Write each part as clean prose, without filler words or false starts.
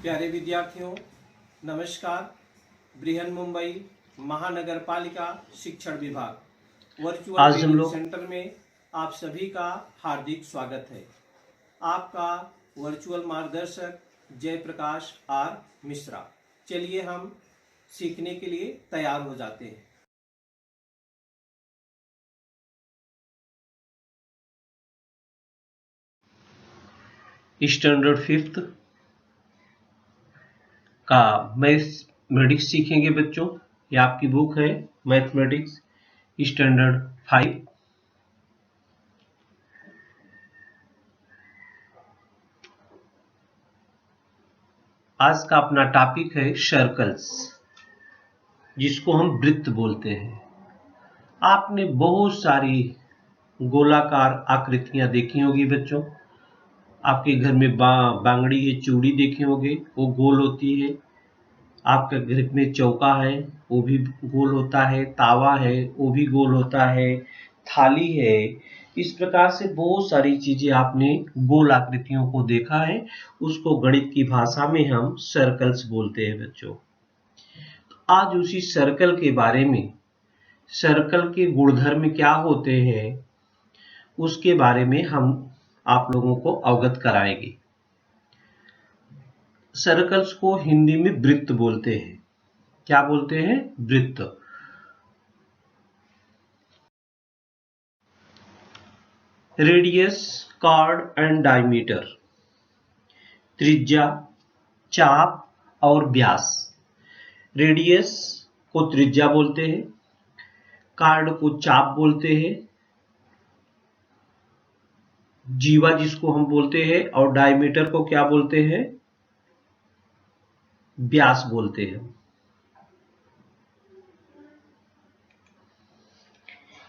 प्यारे विद्यार्थियों, नमस्कार। बृहन मुंबई महानगर पालिका शिक्षण विभाग वर्चुअल ट्रेनिंग सेंटर में आप सभी का हार्दिक स्वागत है। आपका वर्चुअल मार्गदर्शक जयप्रकाश आर मिश्रा। चलिए हम सीखने के लिए तैयार हो जाते हैं। स्टैंडर्ड 5th का मैथमेटिक्स सीखेंगे बच्चों। ये आपकी बुक है मैथमेटिक्स स्टैंडर्ड 5। आज का अपना टॉपिक है सर्कल्स, जिसको हम वृत्त बोलते हैं। आपने बहुत सारी गोलाकार आकृतियां देखी होगी बच्चों। आपके घर में बांगड़ी या चूड़ी देखे होंगे, वो गोल होती है। आपके घर में चौका है, वो भी गोल होता है। तावा है, वो भी गोल होता है। थाली है। इस प्रकार से बहुत सारी चीजें आपने गोल आकृतियों को देखा है। उसको गणित की भाषा में हम सर्कल्स बोलते हैं बच्चों। तो आज उसी सर्कल के बारे में, सर्कल के गुणधर्म क्या होते हैं, उसके बारे में हम आप लोगों को अवगत कराएंगे। सर्कल्स को हिंदी में वृत्त बोलते हैं। क्या बोलते हैं? वृत्त। रेडियस, कार्ड एंड डायमीटर, त्रिज्या, चाप और व्यास। रेडियस को त्रिज्या बोलते हैं, कार्ड को चाप बोलते हैं, जीवा जिसको हम बोलते हैं, और डायमीटर को क्या बोलते हैं? व्यास बोलते हैं।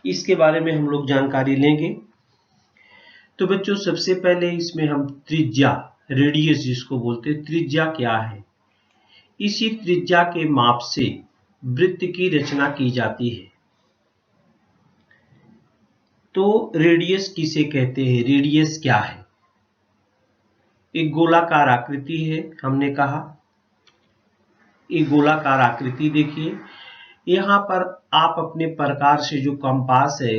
इसके बारे में हम लोग जानकारी लेंगे। तो बच्चों सबसे पहले इसमें हम त्रिज्या, रेडियस जिसको बोलते हैं, त्रिज्या क्या है? इसी त्रिज्या के माप से वृत्त की रचना की जाती है। तो रेडियस किसे कहते हैं? रेडियस क्या है? एक गोलाकार आकृति है, हमने कहा। एक गोलाकार आकृति देखिए। यहां पर आप अपने प्रकार से जो कंपास है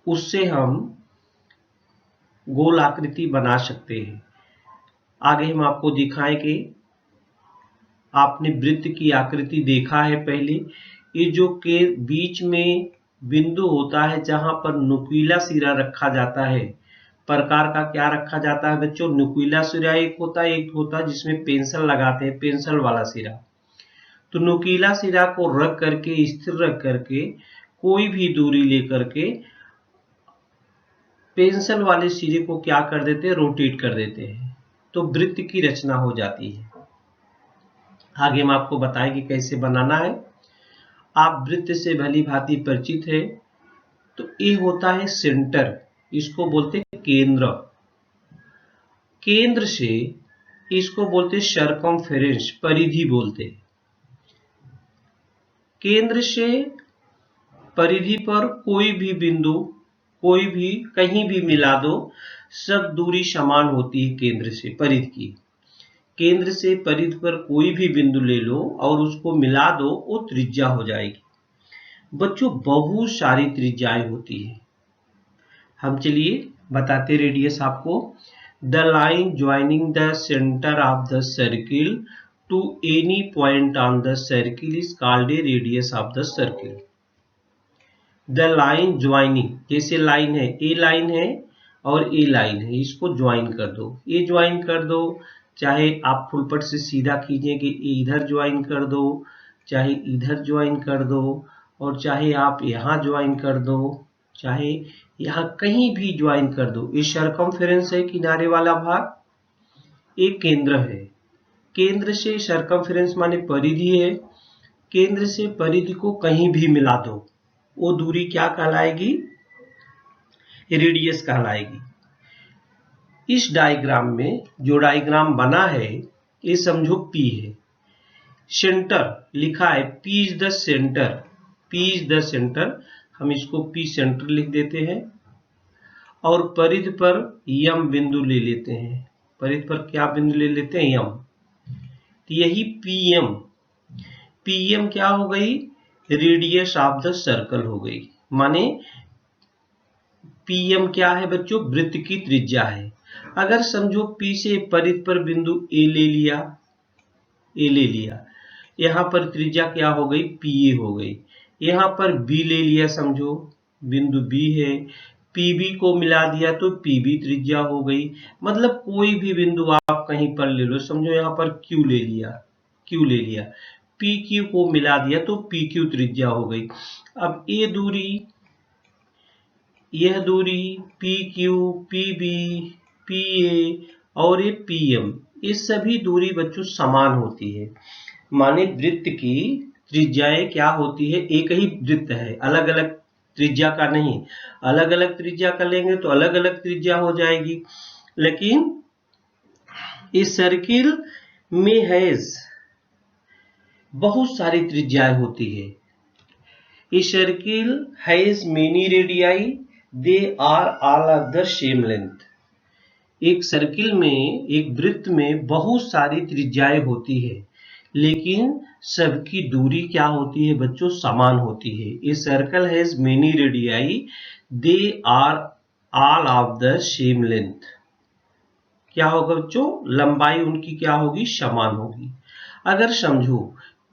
उससे हम गोल आकृति बना सकते हैं। आगे हम आपको दिखाएंगे। आपने वृत्त की आकृति देखा है पहले। ये जो के बीच में बिंदु होता है जहां पर नुकीला सिरा रखा जाता है, प्रकार का क्या रखा जाता है बच्चों? नुकीला सिरा एक होता है जिसमें पेंसिल लगाते हैं, पेंसिल वाला सिरा। तो नुकीला सिरा को रख करके, स्थिर रख करके, कोई भी दूरी लेकर के पेंसिल वाले सिरे को क्या कर देते हैं? रोटेट कर देते हैं। तो वृत्त की रचना हो जाती है। आगे हम आपको बताएंगे कैसे बनाना है। आप वृत्त से भली भांति परिचित है। तो ये होता है सेंटर, इसको बोलते हैं केंद्र। केंद्र से इसको बोलते हैं सर्कमफेरेंस, परिधि बोलते हैं। केंद्र से परिधि पर कोई भी बिंदु, कोई भी कहीं भी मिला दो, सब दूरी समान होती है केंद्र से परिधि की। केंद्र से परिधि पर कोई भी बिंदु ले लो और उसको मिला दो, वो त्रिज्या हो जाएगी। बच्चों बहुत सारी त्रिज्याएं होती है। हम चलिए बताते रेडियस आपको। The line joining the centre of the circle to any point on the circle is called a radius of the circle. The line joining, जैसे लाइन है, ए लाइन है और ए लाइन है, इसको ज्वाइन कर दो। ये ज्वाइन कर दो, चाहे आप फुलपट से सीधा खींचे कि इधर ज्वाइन कर दो, चाहे इधर ज्वाइन कर दो, और चाहे आप यहाँ ज्वाइन कर दो, चाहे यहाँ कहीं भी ज्वाइन कर दो। ये सर्कमफेरेंस है, किनारे वाला भाग। एक केंद्र है। केंद्र से सर्कमफेरेंस माने परिधि है। केंद्र से परिधि को कहीं भी मिला दो, वो दूरी क्या कहलाएगी? रेडियस कहलाएगी। इस डायग्राम में जो डायग्राम बना है, ये समझो P है। सेंटर लिखा है, P is the centre. P is the centre, हम इसको P सेंटर लिख देते हैं। और परिधि पर M बिंदु ले लेते हैं। परिधि पर क्या बिंदु ले लेते हैं, यम। तो यही पीएम क्या हो गई, रेडियस ऑफ द सर्कल हो गई। माने पीएम क्या है बच्चों, वृत्त की त्रिज्या है। अगर समझो पी से परिधि पर बिंदु ए ले लिया, यहाँ पर त्रिज्या क्या हो गई, पीए हो गई। यहाँ पर बी ले लिया, समझो बिंदु बी है, पीबी को मिला दिया तो पीबी त्रिज्या हो गई। मतलब कोई भी बिंदु आप कहीं पर ले लो, समझो यहाँ पर क्यू ले लिया, पी क्यू को मिला दिया तो पी क्यू त्रिज्या हो गई। अब यह दूरी P Q, P B, P A और ये पी एम, ये सभी दूरी बच्चों समान होती है। माने वृत्त की त्रिज्याएं क्या होती है, एक ही वृत्त है, अलग अलग त्रिज्या का नहीं। अलग अलग त्रिज्या का लेंगे तो अलग अलग त्रिज्या हो जाएगी। लेकिन इस सर्किल में है बहुत सारी त्रिज्याएं होती है। A circle has many radii, they are all of the same length. एक सर्किल में, एक वृत्त में बहुत सारी त्रिज्याएं होती है, लेकिन सबकी दूरी क्या होती है बच्चों, समान होती है। A circle has many radii, they are all of the same length. क्या होगा बच्चों, लंबाई उनकी क्या होगी, समान होगी। अगर समझो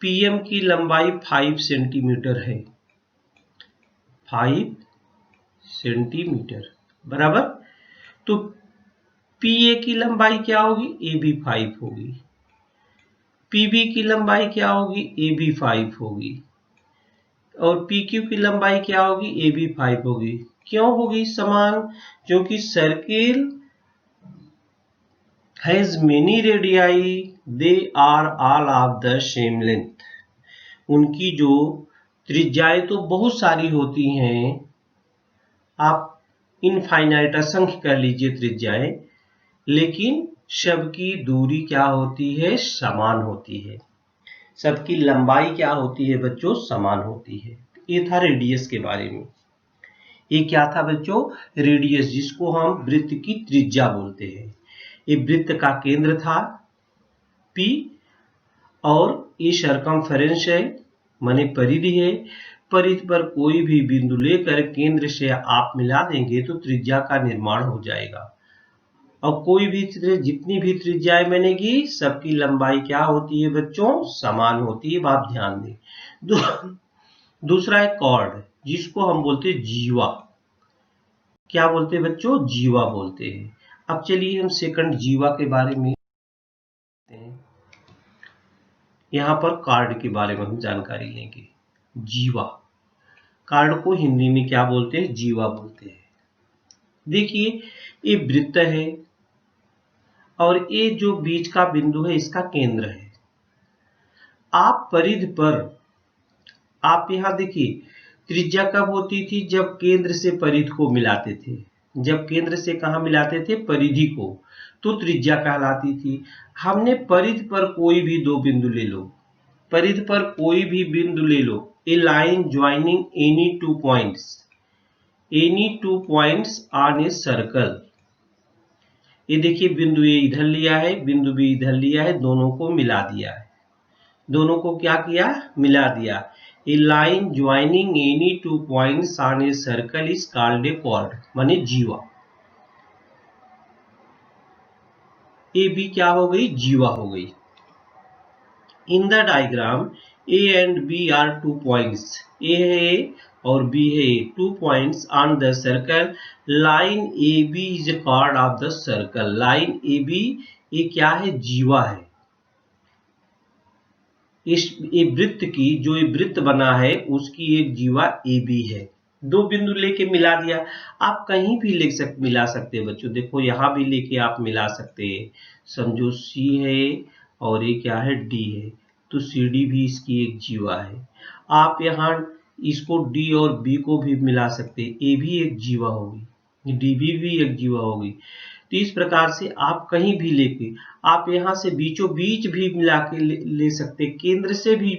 पीएम की लंबाई 5 सेंटीमीटर है, 5 सेंटीमीटर बराबर, तो पीए की लंबाई क्या होगी, ए बी 5 होगी। पीबी की लंबाई क्या होगी, ए बी 5 होगी। और पीक्यू की लंबाई क्या होगी, ए बी 5 होगी। क्यों होगी समान, क्योंकि circle has many radii, they are all of the same length. उनकी जो त्रिज्याएं तो बहुत सारी होती हैं, आप इनफाइनाइट असंख्य कह लीजिए त्रिज्याएं, लेकिन सबकी दूरी क्या होती है, समान होती है। सबकी लंबाई क्या होती है बच्चों, समान होती है। ये था रेडियस के बारे में। ये क्या था बच्चों, रेडियस, जिसको हम वृत्त की त्रिज्या बोलते हैं। ये वृत्त का केंद्र था P, और ये सरकमफेरेंस है, माने परिधि है। परिधि पर कोई भी बिंदु लेकर केंद्र से आप मिला देंगे तो त्रिज्या का निर्माण हो जाएगा। और कोई भी जितनी भी त्रिज्याएं बनेगी, सबकी लंबाई क्या होती है बच्चों, समान होती है। आप ध्यान दें। दूसरा है कॉर्ड, जिसको हम बोलते हैं जीवा। क्या बोलते हैं बच्चों, जीवा बोलते हैं। अब चलिए हम सेकंड जीवा के बारे में, यहाँ पर कार्ड के बारे में हम जानकारी लेंगे। जीवा, कार्ड को हिंदी में क्या बोलते हैं, जीवा बोलते हैं। देखिए ये वृत्त है और ये जो बीच का बिंदु है इसका केंद्र है। आप परिधि पर, आप यहाँ देखिए त्रिज्या कब होती थी, जब केंद्र से परिधि को मिलाते थे। जब केंद्र से कहाँ मिलाते थे, परिधि को, तो त्रिज्या कहलाती थी। हमने परिधि पर कोई भी दो बिंदु ले लो, परिधि पर कोई भी बिंदु ले लो, a line joining any two points on a circle. ये देखिए बिंदु ए इधर लिया है, बिंदु बी इधर लिया है, दोनों को मिला दिया है। दोनों को क्या किया, मिला दिया। A line joining any two points on a circle is called a chord, माने जीवा। ए बी क्या हो गई, जीवा हो गई। In the diagram A and B are 2 points, A है ए और बी है a, 2 points on the circle. Line A B is a chord of the circle. Line A B ये क्या है, जीवा है। इस ये वृत्त की, जो ये वृत्त बना है उसकी एक जीवा ए बी है। दो बिंदु लेके मिला दिया, आप कहीं भी मिला सकते हैं बच्चों। देखो यहाँ भी लेके आप मिला सकते हैं। समझो सी है और ये क्या है, डी है, तो सी डी भी इसकी एक जीवा है। आप यहाँ इसको डी और बी को भी मिला सकते हैं, ए भी एक जीवा होगी, डी भी एक जीवा होगी। तो इस प्रकार से आप कहीं भी लेके, आप यहाँ से बीचों बीच भी मिला के ले सकते, केंद्र से भी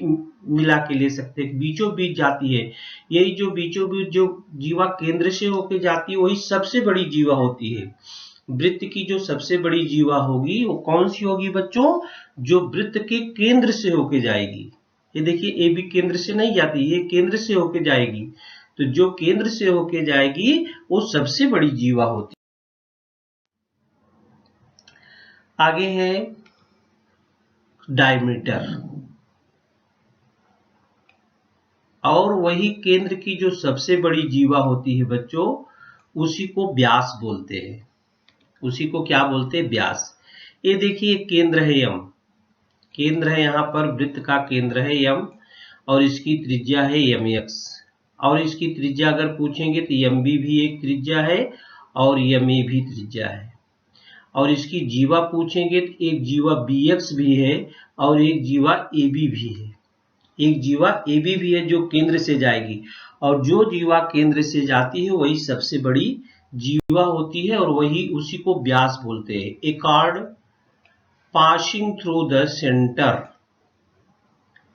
मिला के ले सकते, बीचों बीच जाती है। यही जो बीचों बीच जो जीवा केंद्र से होके जाती है वही सबसे बड़ी जीवा होती है। वृत्त की जो सबसे बड़ी जीवा होगी वो कौन सी होगी बच्चों? जो वृत्त के केंद्र से होके जाएगी। ये देखिए ए भी केंद्र से नहीं जाती, ये केंद्र से होके जाएगी। तो जो केंद्र से होके जाएगी वो सबसे बड़ी जीवा होती है। आगे है डायमीटर, और वही केंद्र की जो सबसे बड़ी जीवा होती है बच्चों, उसी को व्यास बोलते हैं। उसी को क्या बोलते हैं? व्यास। ये देखिए केंद्र है यम, केंद्र है यहाँ पर, वृत्त का केंद्र है यम, और इसकी त्रिज्या है यम एक्स। और इसकी त्रिज्या अगर पूछेंगे तो यम बी भी एक त्रिज्या है और यम ए भी त्रिज्या है। और इसकी जीवा पूछेंगे तो एक जीवा बी एक्स भी है और एक जीवा ए बी भी है। एक जीवा ए बी भी है जो केंद्र से जाएगी, और जो जीवा केंद्र से जाती है वही सबसे बड़ी जीवा होती है, और वही उसी को व्यास बोलते हैं। A chord passing through the centre,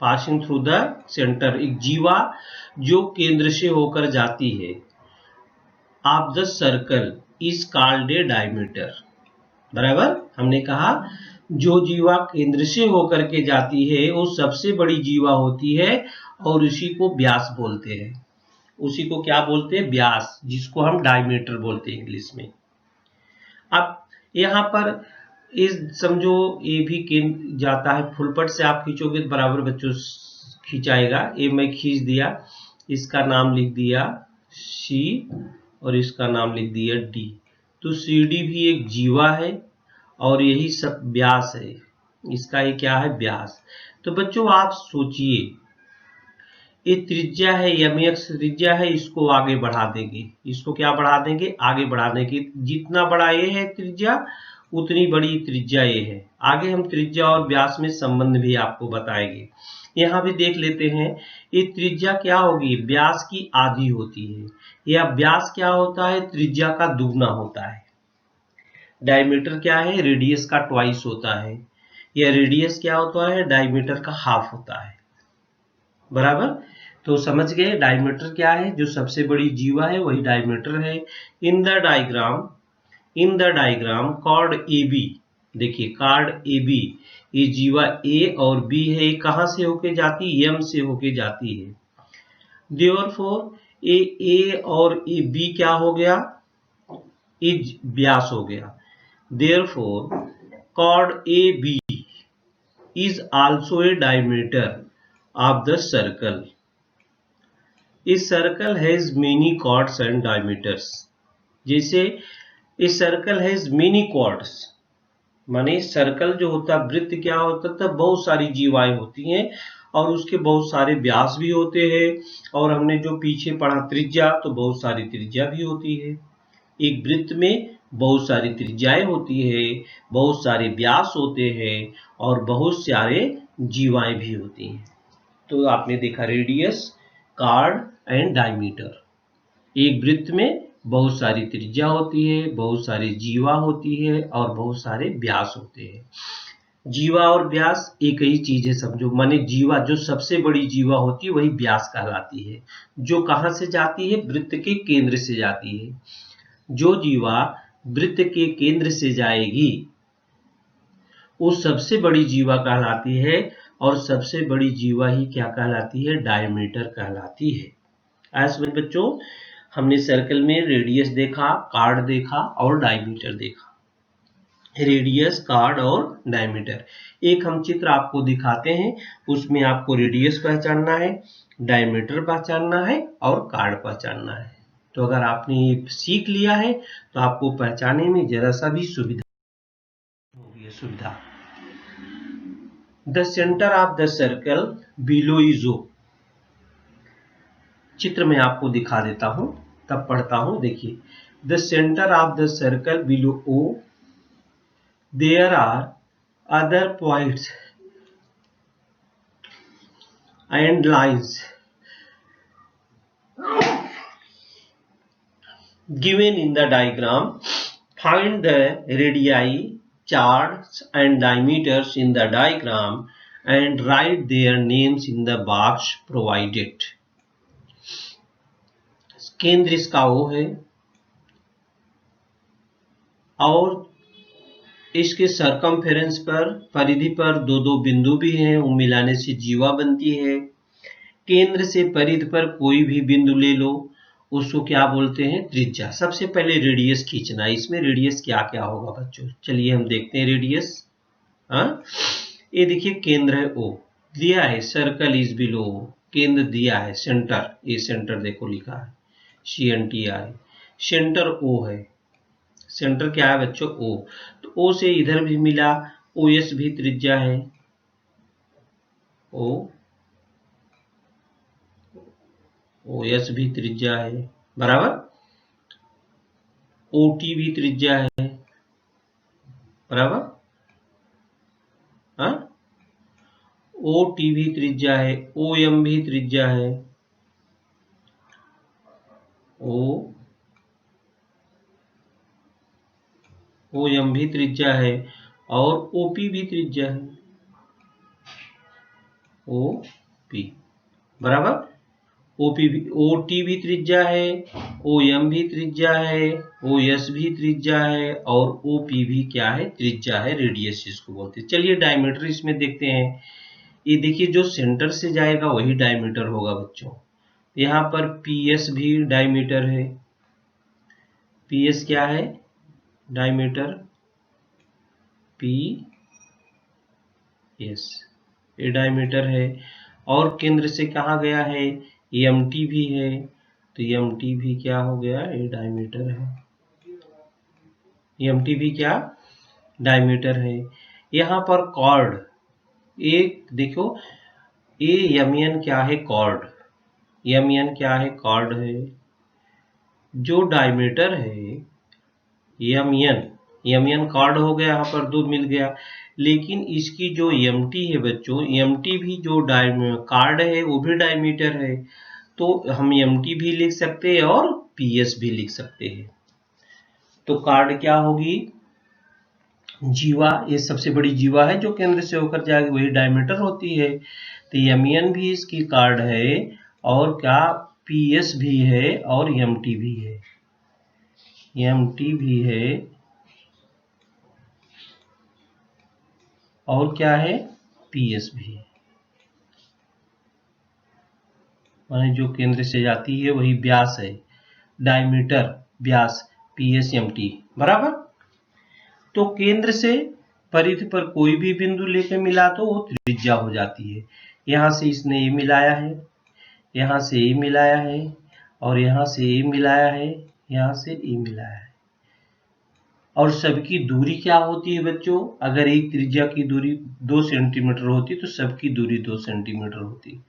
passing through the centre, एक जीवा जो केंद्र से होकर जाती है, of the circle is called a diameter. बराबर, हमने कहा जो जीवा केंद्र से होकर के जाती है वो सबसे बड़ी जीवा होती है, और उसी को व्यास बोलते हैं। उसी को क्या बोलते हैं? व्यास, जिसको हम डायमीटर बोलते हैं इंग्लिश में। अब यहाँ पर इस समझो ए भी जाता है, फुलपट से आप खींचोगे तो बराबर बच्चों खींचाएगा। ए मैं खींच दिया, इसका नाम लिख दिया सी और इसका नाम लिख दिया डी। तो सी डी भी एक जीवा है और यही सब व्यास है। इसका ये क्या है? व्यास। तो बच्चों आप सोचिए, ये त्रिज्या है यम एक्स त्रिज्या है, इसको आगे बढ़ा देंगे। इसको क्या बढ़ा देंगे? आगे बढ़ा देंगे। जितना बड़ा ये है त्रिज्या उतनी बड़ी त्रिज्या ये है। आगे हम त्रिज्या और व्यास में संबंध भी आपको बताएंगे। यहाँ भी देख लेते हैं, ये त्रिज्या क्या होगी? व्यास की आधी होती है, या व्यास क्या होता है? त्रिज्या का दुगना होता है। डायमीटर क्या है? रेडियस का ट्वाइस होता है, या रेडियस क्या होता है? डायमीटर का हाफ होता है। बराबर, तो समझ गए डायमीटर क्या है? जो सबसे बड़ी जीवा है वही डायमीटर है। In the diagram chord A B, देखिए कॉर्ड ए बी, ये जीवा ए और बी है, ये कहां से होके जाती है? यम से होके जाती है। देयरफॉर ए और ए बी क्या हो गया? इज व्यास हो गया। Therefore, chord AB is also a diameter of the circle. A circle has many chords and diameters. जैसे a circle has many chords, माने सर्कल जो होता है, वृत्त क्या होता था? बहुत सारी जीवाएं होती हैं और उसके बहुत सारे व्यास भी होते हैं। और हमने जो पीछे पढ़ा त्रिज्या, तो बहुत सारी त्रिज्या भी होती है। एक वृत्त में बहुत सारी त्रिज्याएं होती है, बहुत सारे व्यास होते हैं और बहुत सारे जीवाएं भी होती हैं। तो आपने देखा रेडियस, कॉर्ड एंड डायमीटर। एक वृत्त में बहुत सारी त्रिज्या होती है, बहुत सारी जीवा होती है और बहुत सारे व्यास होते हैं। जीवा और व्यास एक ही चीज है समझो, माने जीवा जो सबसे बड़ी जीवा होती है वही व्यास कहलाती है। जो कहां से जाती है? वृत्त के केंद्र से जाती है। जो जीवा वृत्त के केंद्र से जाएगी वो सबसे बड़ी जीवा कहलाती है, और सबसे बड़ी जीवा ही क्या कहलाती है? डायमीटर कहलाती है। आज समझ बच्चों, हमने सर्कल में रेडियस देखा, कॉर्ड देखा और डायमीटर देखा। रेडियस, कॉर्ड और डायमीटर। एक हम चित्र आपको दिखाते हैं, उसमें आपको रेडियस पहचानना है, डायमीटर पहचानना है और कॉर्ड पहचानना है। तो अगर आपने ये सीख लिया है तो आपको पहचानने में जरा सा भी सुविधा होगी। The centre of the circle below is O. चित्र में आपको दिखा देता हूं, तब पढ़ता हूं। देखिए, the centre of the circle below O, there are other points and lines given in the diagram. Find the radii, chords and diameters in the diagram and write their names in the box provided. केंद्र इसका O है, और इसके circumference पर, परिधि पर दो दो बिंदु भी हैं, वो मिलाने से जीवा बनती है। केंद्र से परिधि पर कोई भी बिंदु ले लो, उसको क्या बोलते हैं? त्रिज्या। सबसे पहले रेडियस खींचना है। इसमें रेडियस क्या क्या होगा बच्चों, चलिए हम देखते हैं रेडियस। हाँ, ये देखिए केंद्र है O, दिया है सर्कल इज बिलो, केंद्र दिया है, सेंटर, ये सेंटर देखो लिखा है CNTI, सेंटर O है। सेंटर क्या है बच्चों? O। तो O से इधर भी मिला, OS भी त्रिज्या है, OS भी त्रिज्या है, बराबर। OT भी त्रिज्या है, बराबर। हाँ, OT भी त्रिज्या है, OM भी त्रिज्या है, OM भी त्रिज्या है, और OP भी त्रिज्या है, OP, बराबर। OT भी त्रिज्या है, OM भी त्रिज्या है, OS भी त्रिज्या है, और OP भी क्या है? त्रिज्या है, रेडियस इसको बोलते हैं। चलिए डायमीटर इसमें देखते हैं। ये देखिए जो सेंटर से जाएगा वही डायमीटर होगा बच्चों। यहाँ पर PS भी डायमीटर है। PS क्या है? डायमीटर, PS, ये डायमीटर है। और केंद्र से कहाँ गया है? MT भी है, तो MT भी क्या हो गया? ये डायमीटर है। MT भी क्या? डायमीटर है। यहाँ पर कॉर्ड, एक देखो, ये MN क्या है? कॉर्ड। MN क्या है? कॉर्ड है। जो डायमीटर है MN कॉर्ड हो गया, यहाँ पर दो मिल गया। लेकिन इसकी जो MT है बच्चों, MT भी जो कॉर्ड है वो भी डायमीटर है, तो हम MT भी लिख सकते हैं और PS भी लिख सकते हैं। तो कॉर्ड क्या होगी? जीवा, ये सबसे बड़ी जीवा है जो केंद्र से होकर जाएगी, वही डायमीटर होती है। तो MN भी इसकी कॉर्ड है, और क्या? PS भी है, और MT भी है, MT भी है, और क्या है? PS भी है। माने जो केंद्र से जाती है वही व्यास है, डायमीटर, व्यास, PS MT, बराबर। तो केंद्र से परिधि पर कोई भी बिंदु लेकर मिला तो वो त्रिज्या हो जाती है। यहाँ से इसने ये मिलाया है, यहाँ से ये मिलाया है, और यहाँ से ये मिलाया है, यहाँ से ये मिलाया है। और सबकी दूरी क्या होती है बच्चों? अगर एक त्रिज्या की दूरी 2 सेंटीमीटर होती तो सबकी दूरी 2 सेंटीमीटर होती।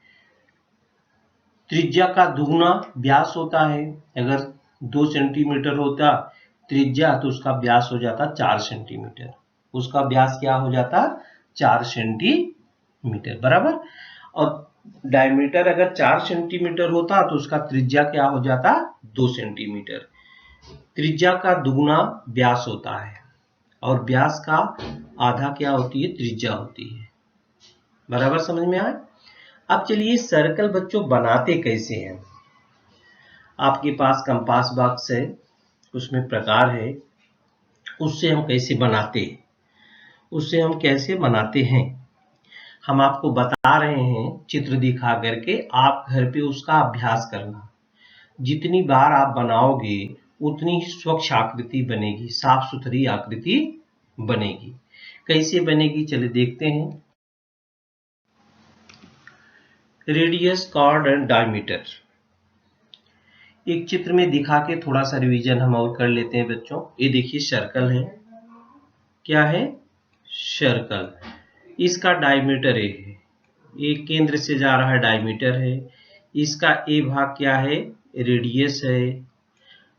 त्रिज्या का दुगुना व्यास होता है। अगर 2 सेंटीमीटर होता त्रिज्या तो उसका व्यास हो जाता 4 सेंटीमीटर। उसका व्यास क्या हो जाता? 4 सेंटीमीटर, बराबर। और डायमीटर अगर 4 सेंटीमीटर होता तो उसका त्रिज्या क्या हो जाता? 2 सेंटीमीटर। त्रिज्या का दुगुना व्यास होता है, और व्यास का आधा क्या होती है? त्रिज्या होती है, बराबर। समझ में आया? अब चलिए सर्कल बच्चों बनाते कैसे हैं। आपके पास कंपास बॉक्स है, उसमें प्रकार है, उससे हम कैसे बनाते हैं, उससे हम कैसे बनाते हैं हम आपको बता रहे हैं चित्र दिखा करके। आप घर पे उसका अभ्यास करना। जितनी बार आप बनाओगे उतनी ही स्वच्छ आकृति बनेगी, साफ सुथरी आकृति बनेगी। कैसे बनेगी चलिए देखते हैं। रेडियस, कॉर्ड एंड डायमीटर एक चित्र में दिखा के थोड़ा सा रिवीजन हम और कर लेते हैं बच्चों। ये देखिए सर्कल है, क्या है? सर्कल। इसका डायमीटर ए है, ये केंद्र से जा रहा है, डायमीटर है। इसका ए भाग क्या है? रेडियस है।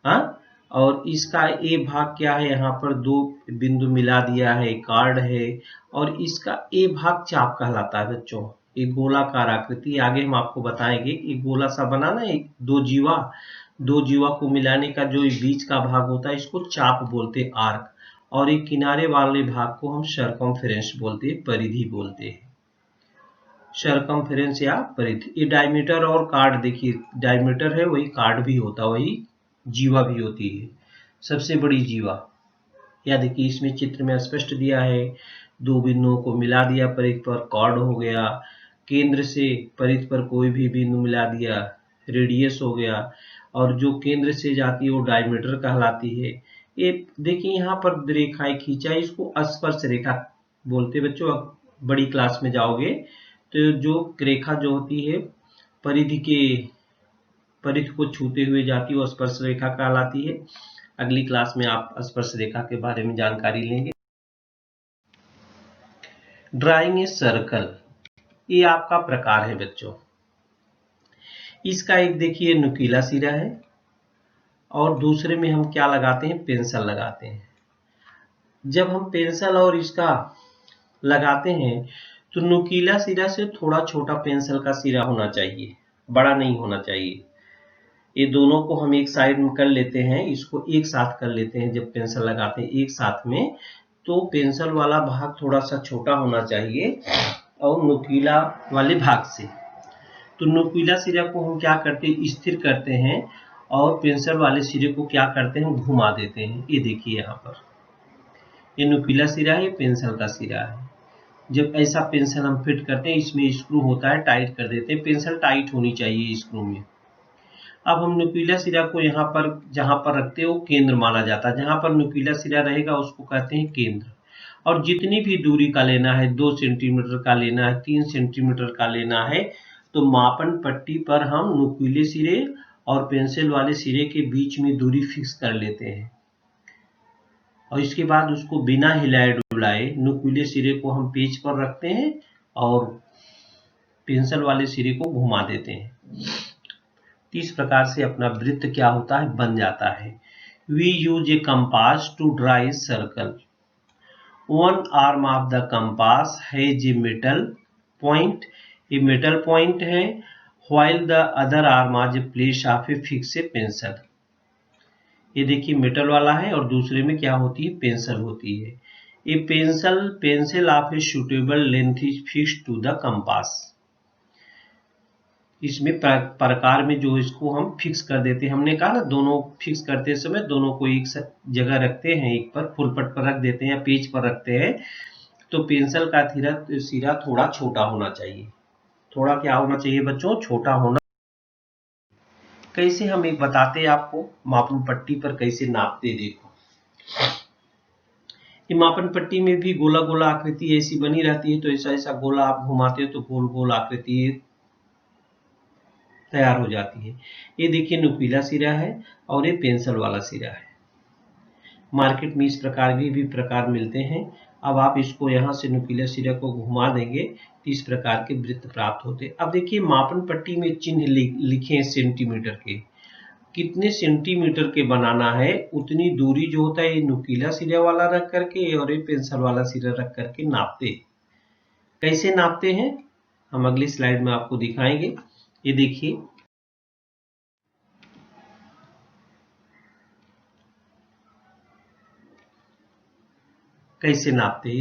हाँ, और इसका ए भाग क्या है? यहाँ पर दो बिंदु मिला दिया है, कॉर्ड है। और इसका ए भाग चाप कहलाता है बच्चों। एक गोलाकार आकृति, आगे हम आपको बताएंगे कि गोला सा बनाना है, दो जीवा को मिलाने का जो बीच का भाग होता है इसको चाप बोलते हैं, आर्क। और एक किनारे वाले भाग को हम सर्कमफेरेंस बोलते हैं, परिधि बोलते हैं। सर्कमफेरेंस या परिधि। ये डायमीटर और कॉर्ड, देखिए डायमीटर है वही कॉर्ड भी होता है, वही जीवा भी होती है। सबसे बड़ी जीवा या देखिए इसमें चित्र में स्पष्ट दिया है, दो बिंदुओं को मिला दिया परिधि पर, कॉर्ड हो गया। केंद्र से परिधि पर कोई भी बिंदु मिला दिया, रेडियस हो गया। और जो केंद्र से जाती है वो डायमीटर कहलाती है। ये देखिए यहाँ पर रेखाएं खींचा, इसको स्पर्श रेखा बोलते हैं बच्चों। बड़ी क्लास में जाओगे तो जो रेखा जो होती है परिधि को छूते हुए जाती है वो स्पर्श रेखा कहलाती है। अगली क्लास में आप स्पर्श रेखा के बारे में जानकारी लेंगे। ड्राइंग ए सर्कल, ये आपका प्रकार है बच्चों। इसका एक देखिए नुकीला सिरा है और दूसरे में हम क्या लगाते हैं, पेंसिल लगाते हैं। जब हम पेंसिल और इसका लगाते हैं तो नुकीला सिरा से थोड़ा छोटा पेंसिल का सिरा होना चाहिए, बड़ा नहीं होना चाहिए। ये दोनों को हम एक साइड में कर लेते हैं, इसको एक साथ कर लेते हैं। जब पेंसिल लगाते हैं एक साथ में तो पेंसिल वाला भाग थोड़ा सा छोटा होना चाहिए और नुकीला वाले भाग से। तो नुकीला सिरा को हम क्या करते हैं, स्थिर करते हैं और पेंसिल वाले सिरे को क्या करते हैं, घुमा देते हैं। ये देखिए यहाँ पर ये नुकीला सिरा है, ये पेंसिल का सिरा है। जब ऐसा पेंसिल हम फिट करते हैं, इसमें स्क्रू होता है, टाइट कर देते हैं। पेंसिल टाइट होनी चाहिए स्क्रू में। अब हम नुकीला सिरा को यहाँ पर जहाँ पर रखते हैं वो केंद्र माना जाता है। जहाँ पर नुकीला सिरा रहेगा उसको कहते हैं केंद्र। और जितनी भी दूरी का लेना है, 2 सेंटीमीटर का लेना है, 3 सेंटीमीटर का लेना है, तो मापन पट्टी पर हम नुकीले सिरे और पेंसिल वाले सिरे के बीच में दूरी फिक्स कर लेते हैं। और इसके बाद उसको बिना हिलाए डुलाए नुकीले सिरे को हम पेज पर रखते हैं और पेंसिल वाले सिरे को घुमा देते हैं। इस प्रकार से अपना वृत्त क्या होता है, बन जाता है। We use a compass to draw a circle. One arm of the compass has a metal point. ये metal point है, while the other arm is a place of a fixed pencil. ये देखिए मेटल वाला है और दूसरे में क्या होती है, पेंसिल होती है। ये pencil of a suitable length is fixed to the compass. इसमें प्रकार में जो इसको हम फिक्स कर देते हैं। हमने कहा ना दोनों फिक्स करते समय दोनों को एक जगह रखते हैं, एक पर फुलपट पर रख देते हैं या पेज पर रखते हैं। तो पेंसिल का सिरा थोड़ा छोटा होना चाहिए। थोड़ा क्या होना चाहिए बच्चों, छोटा होना। कैसे हम एक बताते हैं आपको, मापन पट्टी पर कैसे नापते। देखो ये मापन पट्टी में भी गोला गोला आकृति ऐसी बनी रहती है। तो ऐसा गोला आप घुमाते हो तो गोल गोल आकृति तैयार हो जाती है। ये देखिए नुकीला सिरा है और ये पेंसिल वाला सिरा है। मार्केट में इस प्रकार भी प्रकार मिलते हैं। अब आप इसको यहाँ से नुकीला सिरा को घुमा देंगे तो इस प्रकार के वृत्त प्राप्त होते हैं। अब देखिए मापन पट्टी में चिन्ह लिखे हैं सेंटीमीटर के। कितने सेंटीमीटर के बनाना है उतनी दूरी जो होता है ये नुकीला सिरा वाला रख करके और ये पेंसिल वाला सिरा रख करके नापते। कैसे नापते हैं हम अगली स्लाइड में आपको दिखाएंगे। ये देखिए कैसे नापते हैं।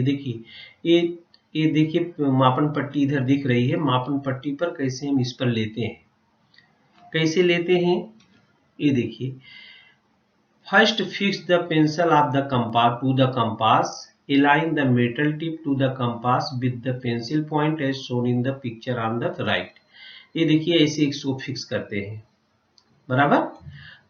ये देखिए मापन पट्टी इधर दिख रही है। मापन पट्टी पर कैसे हम इस पर लेते हैं, कैसे लेते हैं ये देखिए। First fix the pencil of the compass to the compass, align the metal tip to the compass with the pencil point as shown in the picture on the right। ये देखिए ऐसे इसको फिक्स करते हैं। बराबर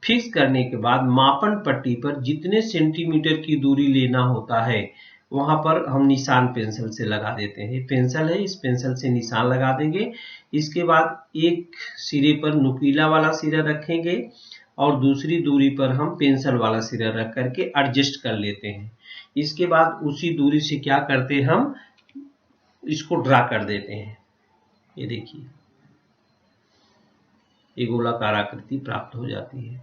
फिक्स करने के बाद मापन पट्टी पर जितने सेंटीमीटर की दूरी लेना होता है वहां पर हम निशान पेंसिल से लगा देते हैं। पेंसिल है, इस पेंसिल से निशान लगा देंगे। इसके बाद एक सिरे पर नुकीला वाला सिरा रखेंगे और दूसरी दूरी पर हम पेंसिल वाला सिरा रख करके एडजस्ट कर लेते हैं। इसके बाद उसी दूरी से क्या करते हैं, हम इसको ड्रा कर देते हैं। ये देखिए ये गोलाकार आकृति प्राप्त हो जाती है।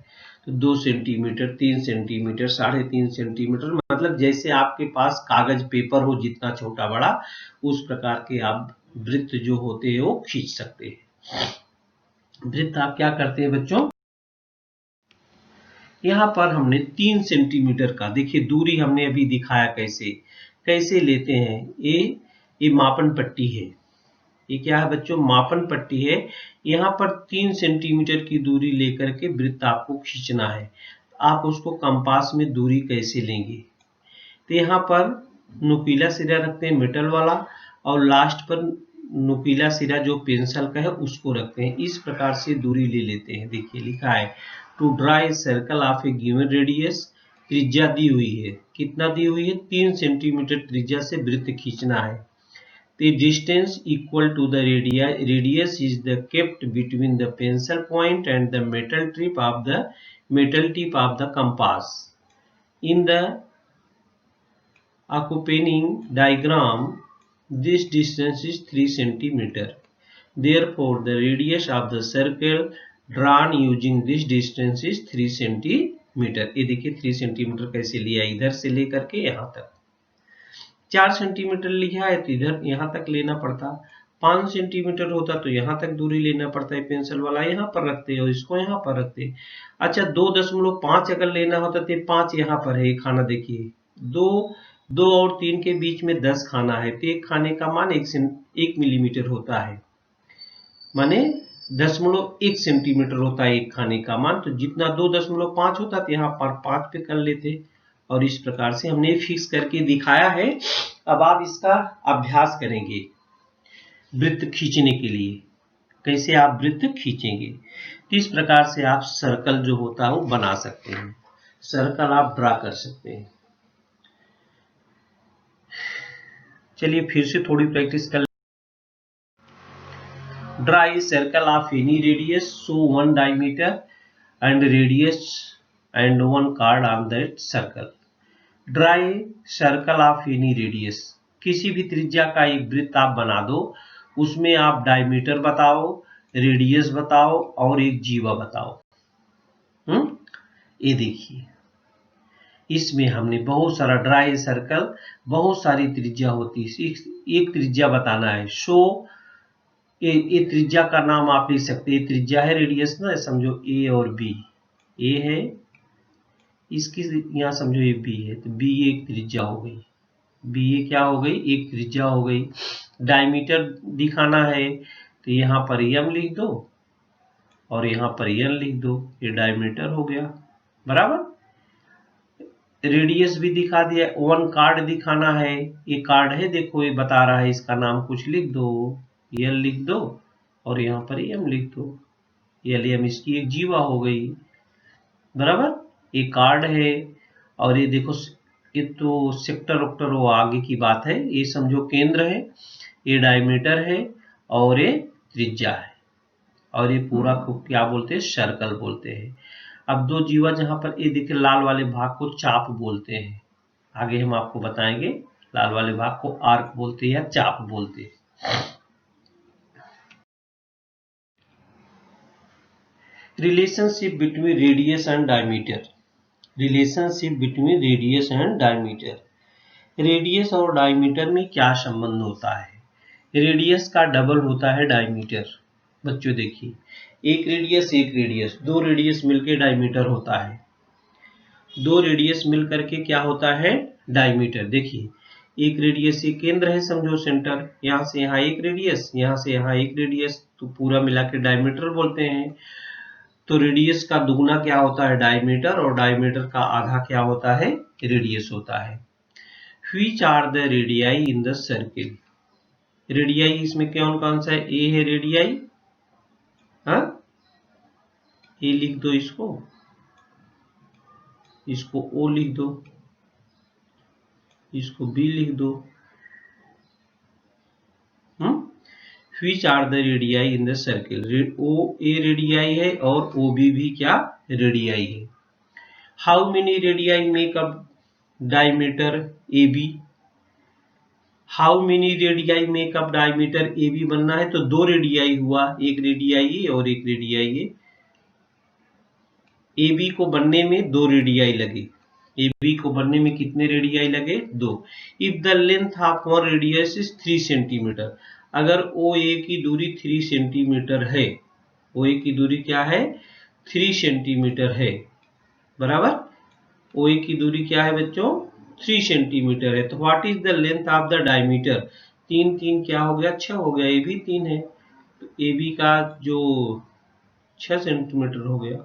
तो 2 सेंटीमीटर, 3 सेंटीमीटर, 3.5 सेंटीमीटर, मतलब जैसे आपके पास कागज पेपर हो जितना छोटा बड़ा उस प्रकार के आप वृत्त जो होते हैं वो खींच सकते हैं। वृत्त आप क्या करते हैं बच्चों, यहाँ पर हमने 3 सेंटीमीटर का देखिए दूरी हमने अभी दिखाया कैसे लेते हैं। ये मापन पट्टी है। ये क्या है बच्चों, मापन पट्टी है। यहाँ पर 3 सेंटीमीटर की दूरी लेकर के वृत्त आपको खींचना है। आप उसको कंपास में दूरी कैसे लेंगे, तो यहाँ पर नुकीला सिरा रखते हैं मेटल वाला, और लास्ट पर नुकीला सिरा जो पेंसिल का है उसको रखते हैं। इस प्रकार से दूरी ले लेते हैं। देखिए लिखा है to draw a circle of a given radius, त्रिज्या दी हुई है, कितना दी हुई है, 3 सेंटीमीटर त्रिज्या से वृत्त खींचना है। The distance equal to the radius is the kept between the pencil point and the metal tip of the compass. In the accompanying diagram, this distance is 3 centimeter. Therefore, the radius of the circle drawn using this distance is 3 centimeter. ये देखिए 3 centimetre कैसे लिया, इधर से लेकर के यहाँ तक। 4 सेंटीमीटर लिखा है तो इधर यहाँ तक लेना पड़ता, 5 सेंटीमीटर होता तो यहाँ तक दूरी लेना पड़ता है, पेंसिल वाला यहाँ पर रखते हैं और इसको यहाँ पर रखते हैं। अच्छा 2.5 अगर लेना होता तो 5 यहाँ पर है, खाना देखिए 2 और 3 के बीच में 10 खाना है, तो एक खाने का मान 1 मिलीमीटर होता है, माने 0.1 सेंटीमीटर होता है एक खाने का मान। तो जितना 2.5 होता तो यहाँ पर 5 पे कर लेते, और इस प्रकार से हमने फिक्स करके दिखाया है। अब आप इसका अभ्यास करेंगे वृत्त खींचने के लिए, कैसे आप वृत्त खींचेंगे। तो इस प्रकार से आप सर्कल जो होता है वो बना सकते हैं, सर्कल आप ड्रा कर सकते हैं। चलिए फिर से थोड़ी प्रैक्टिस कर। Draw a circle of any radius, show 1 diameter and radius and 1 card on that circle. Draw a circle of any radius, किसी भी त्रिज्या का एक वृत्त आप बना दो, उसमें आप डायमीटर बताओ, रेडियस बताओ और एक जीवा बताओ। ये देखिए इसमें हमने बहुत सारा ड्रा ए सर्कल, बहुत सारी त्रिज्या होती है, एक त्रिज्या बताना है। शो ये त्रिज्या का नाम आप लिख सकते हैं, त्रिज्या है रेडियस ना, समझो ए और बी, ए है इसकी यहाँ समझो ये बी है, तो बी एक त्रिज्या हो गई, बी ये क्या हो गई, एक त्रिज्या हो गई। डायमीटर दिखाना है तो यहाँ पर एम लिख दो और यहाँ पर एन लिख दो, ये डायमीटर हो गया बराबर। रेडियस भी दिखा दिया। 1 कार्ड दिखाना है, ये कार्ड है देखो, ये बता रहा है, इसका नाम कुछ लिख दो, एल लिख दो और यहाँ पर एम लिख दो, एल एम इसकी एक जीवा हो गई बराबर। ये कार्ड है और ये देखो ये तो सेक्टर ऑक्टर वो आगे की बात है, ये समझो केंद्र है, ये डायमीटर है और ये त्रिज्या है, और ये पूरा को क्या बोलते हैं, सर्कल बोलते हैं। अब 2 जीवा जहां पर ये देखिए लाल वाले भाग को चाप बोलते हैं, आगे हम आपको बताएंगे। लाल वाले भाग को आर्क बोलते हैं या चाप बोलते हैं। Relationship between radius and diameter, relationship between radius and diameter. Radius और डायमीटर में क्या संबंध होता है, रेडियस का डबल होता है डायमीटर। बच्चों देखिए एक रेडियस 2 रेडियस मिलकर डायमीटर होता है, 2 रेडियस मिलकर के क्या होता है, डायमीटर। देखिए एक रेडियस ये केंद्र है समझो सेंटर, यहाँ से यहाँ एक रेडियस, यहाँ से यहाँ एक रेडियस, तो पूरा मिला के डायमीटर बोलते हैं। तो रेडियस का दुगना क्या होता है, डायमीटर, और डायमीटर का आधा क्या होता है, रेडियस होता है। Which are the radii in the circle, radii इसमें कौन कौन सा है, ए है रेडियाई, हाँ ए लिख दो, इसको ओ लिख दो, इसको बी लिख दो। Which are the radii in the circle, O A radii है और ओ बी भी क्या रेडियाई है। How many radii make up diameter A B, how many radii make up diameter A B बनना है तो 2 रेडियाई हुआ, एक रेडियाई और एक रेडियाई है। ए बी को बनने में 2 रेडियाई लगे, ए बी को बनने में कितने रेडियाई लगे, 2। If the length of one radius is 3 centimetre, अगर ओ ए की दूरी 3 सेंटीमीटर है, ओ ए की दूरी क्या है, 3 सेंटीमीटर है बराबर। ओ ए की दूरी क्या है बच्चों, 3 सेंटीमीटर है, तो what is the length of the diameter, 3 3 क्या हो गया, 6 हो गया, ए भी 3 है, तो ए बी का जो 6 सेंटीमीटर हो गया।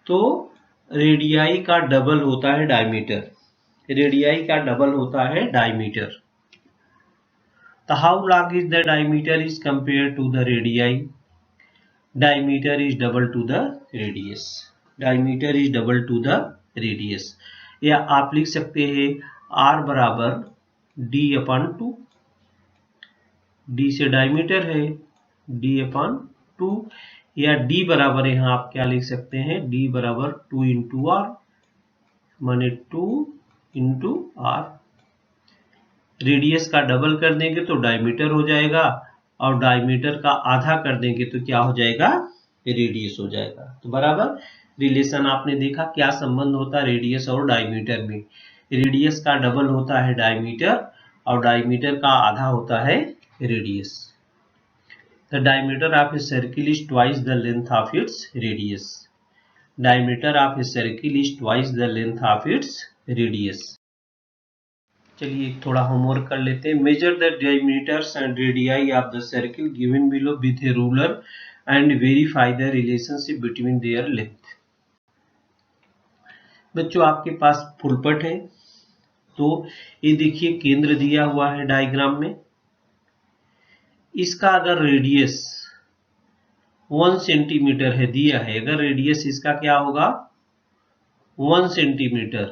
तो रेडियाई का डबल होता है डायमीटर। रेडियाई का डबल होता है डायमीटर। तो how long is the diameter is compare to the radii? Diameter is double to the radius. Diameter is double to the radius. या आप लिख सकते हैं R बराबर D/2। D से डायमीटर है, D/2। या D बराबर यहाँ आप क्या लिख सकते हैं, D बराबर 2 इंटू R, माने 2 इंटू R। रेडियस का डबल कर देंगे तो डायमीटर हो जाएगा, और डायमीटर का आधा कर देंगे तो क्या हो जाएगा, रेडियस हो जाएगा। तो बराबर रिलेशन आपने देखा, क्या संबंध होता है रेडियस और डायमीटर में। रेडियस का डबल होता है डायमीटर, और डायमीटर का आधा होता है radius. The diameter of a circle is twice the length of its radius. Diameter of a circle is twice the length of its radius. चलिए एक थोड़ा होमवर्क कर लेते हैं। Measure the diameters and radii of the circle given below with a ruler and verify the relationship between their length. बच्चों आपके पास फुलपट है, तो ये देखिए केंद्र दिया हुआ है डायग्राम में। इसका अगर रेडियस 1 सेंटीमीटर है दिया है, अगर रेडियस इसका क्या होगा 1 सेंटीमीटर,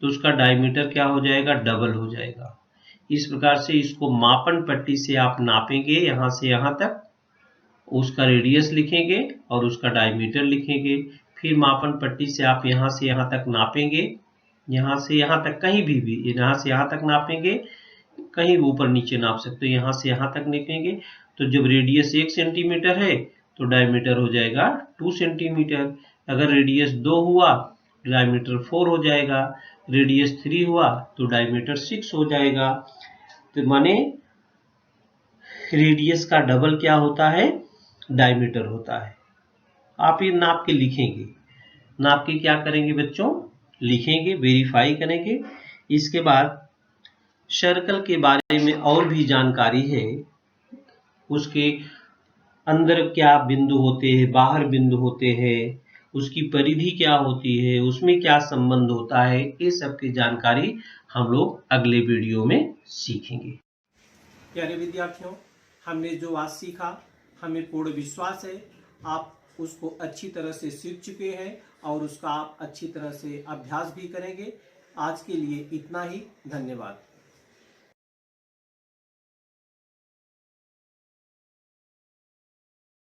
तो उसका डायमीटर क्या हो जाएगा, डबल हो जाएगा। इस प्रकार से इसको मापन पट्टी से आप नापेंगे यहाँ से यहाँ तक, उसका रेडियस लिखेंगे और उसका डायमीटर लिखेंगे। फिर मापन पट्टी से आप यहाँ से यहाँ तक नापेंगे, यहाँ से यहाँ तक कहीं भी यहाँ से यहाँ तक नापेंगे, कहीं ऊपर नीचे नाप सकते हो, यहाँ से यहाँ तक नापेंगे। तो जब रेडियस 1 सेंटीमीटर है तो डायमीटर हो जाएगा 2 सेंटीमीटर। अगर रेडियस 2 हुआ डायमीटर 4 हो जाएगा, रेडियस 3 हुआ तो डायमीटर 6 हो जाएगा। तो माने रेडियस का डबल क्या होता है, डायमीटर होता है। आप ये नाप के लिखेंगे, नाप के क्या करेंगे बच्चों, लिखेंगे, वेरीफाई करेंगे। इसके बाद सर्कल के बारे में और भी जानकारी है, उसके अंदर क्या बिंदु होते हैं, बाहर बिंदु होते हैं, उसकी परिधि क्या होती है, उसमें क्या संबंध होता है, ये सब की जानकारी हम लोग अगले वीडियो में सीखेंगे। प्यारे विद्यार्थियों, हमने जो आज सीखा, हमें पूर्ण विश्वास है आप उसको अच्छी तरह से सीख चुके हैं और उसका आप अच्छी तरह से अभ्यास भी करेंगे। आज के लिए इतना ही, धन्यवाद।